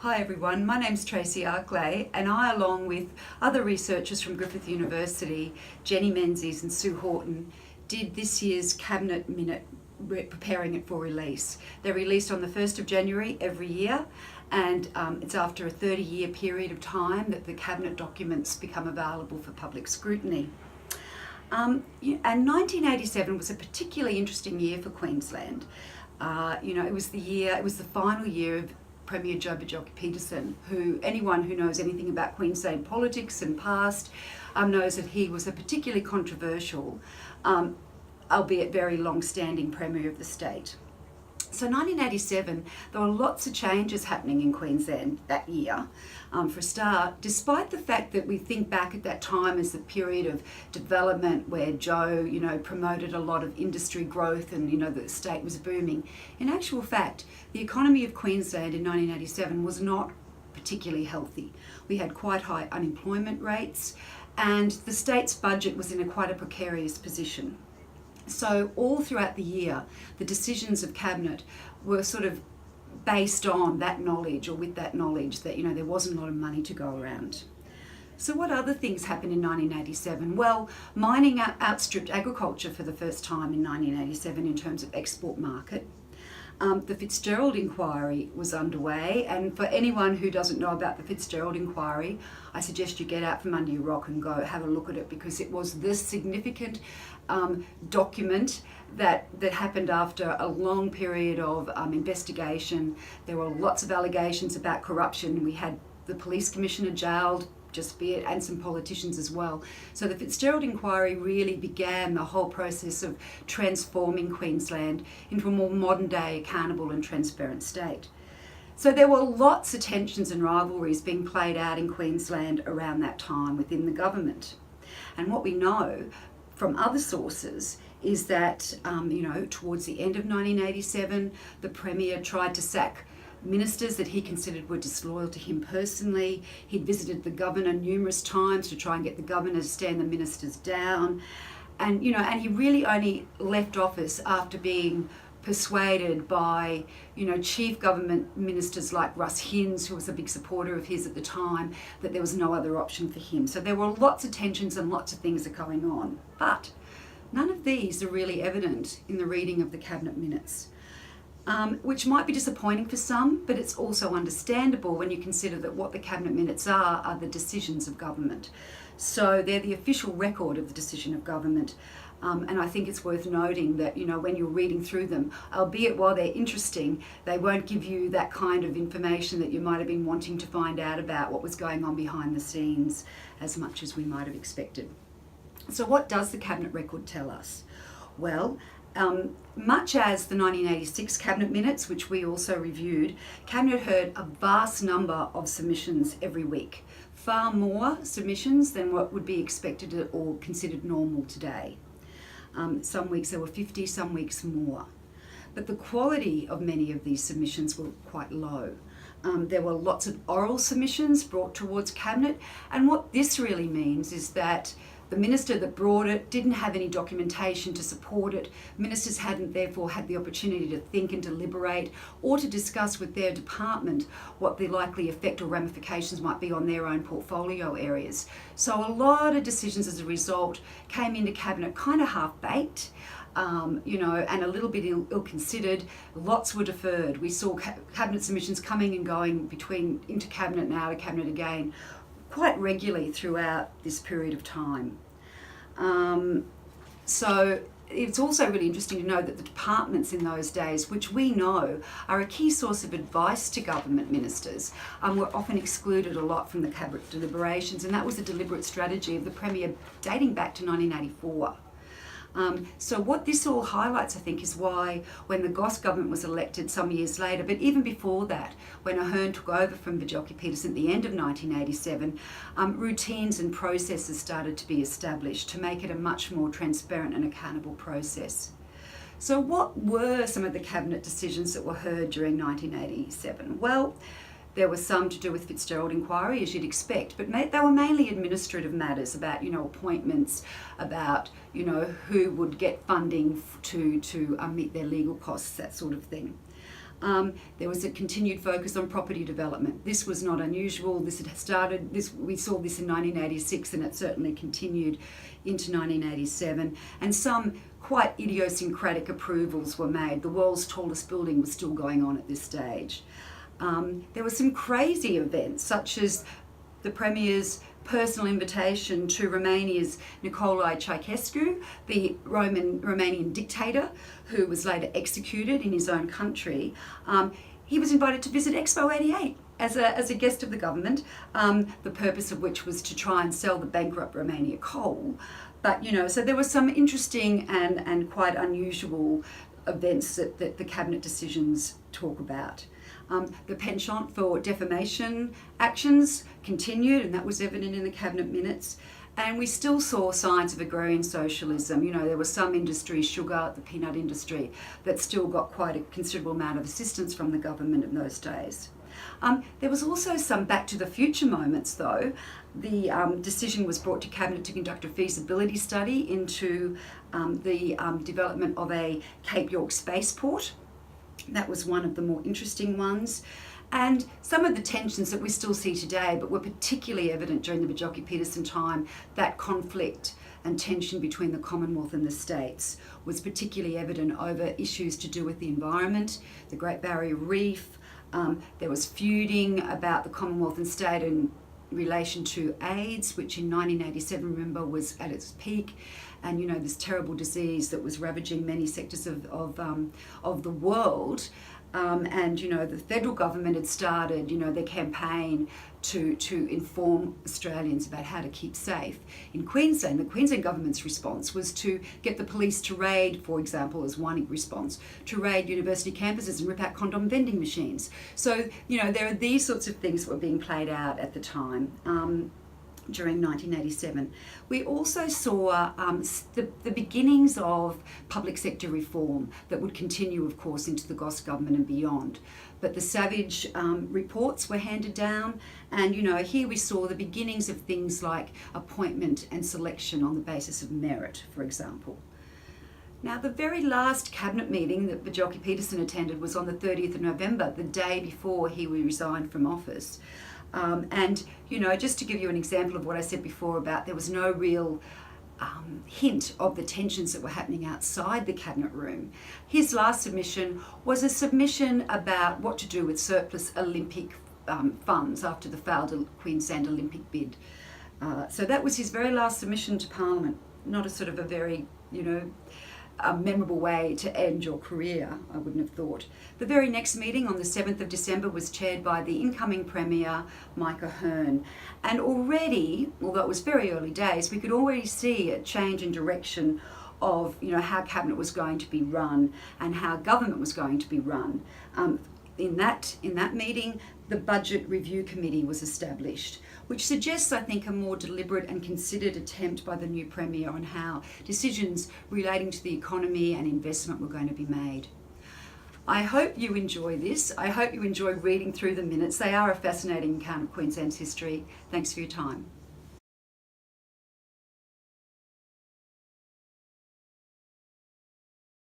Hi everyone, my name's Tracey Arklay and I, along with other researchers from Griffith University, Jenny Menzies and Sue Horton, did this year's Cabinet Minute, preparing it for release. They're released on the 1st of January every year, and it's after a 30-year period of time that the Cabinet documents become available for public scrutiny. And 1987 was a particularly interesting year for Queensland. It was the final year of Premier Bjelke-Petersen, who anyone who knows anything about Queensland politics and past knows that he was a particularly controversial, albeit very long-standing Premier of the state. So 1987, there were lots of changes happening in Queensland that year. For a start, despite the fact that we think back at that time as the period of development where Joe, promoted a lot of industry growth and, the state was booming, in actual fact, the economy of Queensland in 1987 was not particularly healthy. We had quite high unemployment rates and the state's budget was in quite a precarious position. So all throughout the year, the decisions of Cabinet were sort of based on that knowledge, or with that knowledge that, there wasn't a lot of money to go around. So what other things happened in 1987? Well, mining outstripped agriculture for the first time in 1987 in terms of export market. The Fitzgerald Inquiry was underway, and for anyone who doesn't know about the Fitzgerald Inquiry, I suggest you get out from under your rock and go have a look at it, because it was this significant document that happened after a long period of investigation. There were lots of allegations about corruption. We had the police commissioner jailed, and some politicians as well. So the Fitzgerald Inquiry really began the whole process of transforming Queensland into a more modern day, accountable and transparent state. So there were lots of tensions and rivalries being played out in Queensland around that time within the government. And what we know from other sources is that, towards the end of 1987, the Premier tried to sack ministers that he considered were disloyal to him personally. He'd visited the governor numerous times to try and get the governor to stand the ministers down. And, and he really only left office after being persuaded by, chief government ministers like Russ Hinds, who was a big supporter of his at the time, that there was no other option for him. So there were lots of tensions and lots of things are going on. But none of these are really evident in the reading of the Cabinet Minutes. Which might be disappointing for some, but it's also understandable when you consider that what the Cabinet Minutes are the decisions of government. So they're the official record of the decision of government. And I think it's worth noting that, when you're reading through them, albeit while they're interesting, they won't give you that kind of information that you might have been wanting to find out about what was going on behind the scenes as much as we might have expected. So what does the Cabinet record tell us? Well, much as the 1986 Cabinet Minutes, which we also reviewed, Cabinet heard a vast number of submissions every week, far more submissions than what would be expected or considered normal today. Some weeks there were 50, some weeks more. But the quality of many of these submissions were quite low. There were lots of oral submissions brought towards Cabinet, and what this really means is that the minister that brought it didn't have any documentation to support it. Ministers hadn't therefore had the opportunity to think and deliberate or to discuss with their department what the likely effect or ramifications might be on their own portfolio areas. So a lot of decisions as a result came into Cabinet kind of half-baked. And a little bit ill-considered. Lots were deferred. We saw Cabinet submissions coming and going into Cabinet and out of Cabinet again quite regularly throughout this period of time. So it's also really interesting to know that the departments in those days, which we know are a key source of advice to government ministers, were often excluded a lot from the Cabinet deliberations, and that was a deliberate strategy of the Premier dating back to 1984. So what this all highlights, I think, is why when the Goss government was elected some years later, but even before that, when Ahern took over from Bjelke-Petersen at the end of 1987, routines and processes started to be established to make it a much more transparent and accountable process. So what were some of the Cabinet decisions that were heard during 1987? Well, there were some to do with Fitzgerald Inquiry, as you'd expect, but they were mainly administrative matters about, appointments, about, who would get funding to meet their legal costs, that sort of thing. There was a continued focus on property development. This was not unusual. This had started, we saw this in 1986, and it certainly continued into 1987. And some quite idiosyncratic approvals were made. The world's tallest building was still going on at this stage. There were some crazy events, such as the Premier's personal invitation to Romania's Nicolae Ceausescu, the Romanian dictator who was later executed in his own country. He was invited to visit Expo 88 as a guest of the government, the purpose of which was to try and sell the bankrupt Romania coal. But, so there were some interesting and quite unusual events that the cabinet decisions talk about. The penchant for defamation actions continued, and that was evident in the cabinet minutes. And we still saw signs of agrarian socialism. There were some industries, sugar, the peanut industry, that still got quite a considerable amount of assistance from the government in those days. There was also some back to the future moments, though. The decision was brought to Cabinet to conduct a feasibility study into the development of a Cape York spaceport. That was one of the more interesting ones. And some of the tensions that we still see today, but were particularly evident during the Bjelke-Petersen time, that conflict and tension between the Commonwealth and the states was particularly evident over issues to do with the environment, the Great Barrier Reef. There was feuding about the Commonwealth and state in relation to AIDS, which in 1987, remember, was at its peak. And this terrible disease that was ravaging many sectors of the world. And the federal government had started their campaign to inform Australians about how to keep safe. In Queensland, the Queensland government's response was to get the police to raid, for example, as one response, to raid university campuses and rip out condom vending machines. So there are these sorts of things that were being played out at the time. During 1987. We also saw the beginnings of public sector reform that would continue, of course, into the Goss government and beyond. But the Savage reports were handed down, and here we saw the beginnings of things like appointment and selection on the basis of merit, for example. Now, the very last cabinet meeting that Bjelke-Petersen attended was on the 30th of November, the day before he resigned from office. And just to give you an example of what I said before about there was no real hint of the tensions that were happening outside the cabinet room. His last submission was a submission about what to do with surplus Olympic funds after the failed Queensland Olympic bid. So that was his very last submission to Parliament, not a sort of a very, a memorable way to end your career, I wouldn't have thought. The very next meeting on the 7th of December was chaired by the incoming Premier, Micah Hearn. And already, although it was very early days, we could already see a change in direction of how Cabinet was going to be run and how government was going to be run. In that meeting, the Budget Review Committee was established, which suggests, I think, a more deliberate and considered attempt by the new Premier on how decisions relating to the economy and investment were going to be made. I hope you enjoy this. I hope you enjoy reading through the minutes. They are a fascinating account of Queensland's history. Thanks for your time.